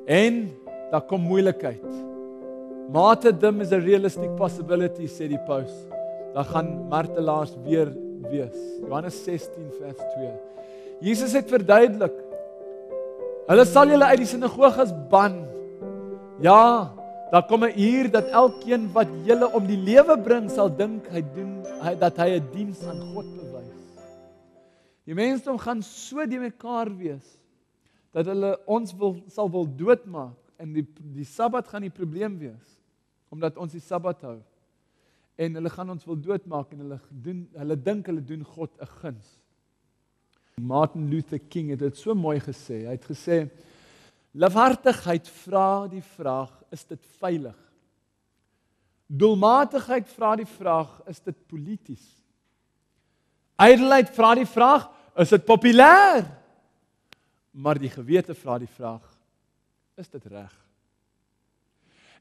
En daar kom moeilikheid. Martyrdom is a realistic possibility, sê die paus. Daar gaan martelaars weer wees. Johannes 16 vers 2. Jesus het verduidelik, hulle sal julle uit die sinagoges ban. Ja, daar kom 'n uur dat elkeen wat julle om die lewe bring sal dink dat hy 'n diens aan God bewys. Die mensdom gaan so die mekaar wees dat hulle ons sal wil doodmaak en die Sabbat gaan die probleem wees omdat ons die Sabbat hou. En hulle gaan ons wil doodmaak en hulle dink hulle doen God 'n guns. Martin Luther King het dit so mooi gesê. Hy het gesê, lafhartigheid vra die vraag, is dit veilig? Doelmatigheid vra die vraag, is dit polities? Ydelheid vra die vraag, is dit populêr? Maar die gewete vra die vraag, is dit reg?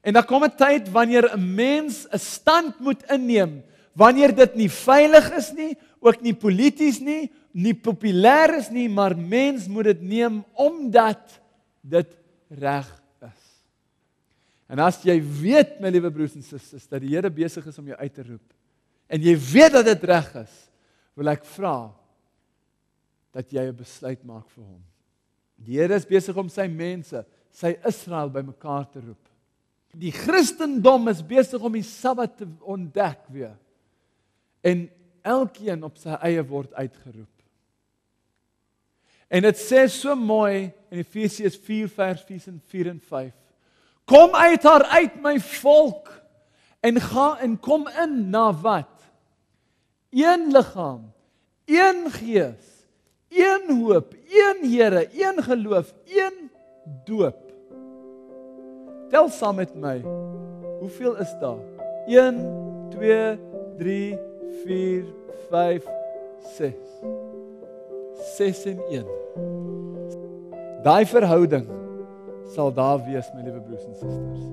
En daar kom 'n tyd wanneer 'n mens 'n stand moet inneem, wanneer dit nie veilig is nie, ook nie polities nie populêr is nie, maar mens moet dit neem omdat dit reg is. En as jy weet, my liewe broers en susters, dat die Here besig is om jou uit te roep, en jy weet dat dit reg is, wil ek vra dat jy 'n besluit maak vir hom. Die Here is besig om sy mense, sy Israel bymekaar te roep. Die Christendom is besig om die Sabbat te ontdek weer. En elkeen op sy eie word uitgeroep. En dit sê so mooi in Efesiërs 4 vers 4 en 5. Kom uit haar uit, my volk, en ga en kom in na wat? Een liggaam, een gees, een hoop, een Here, een geloof, een doop. Tel saam met my. Hoeveel is daar? 1, 2, 3, 4, 5, 6. 6 en 1. Daai verhouding sal daar wees, my liewe broers en susters.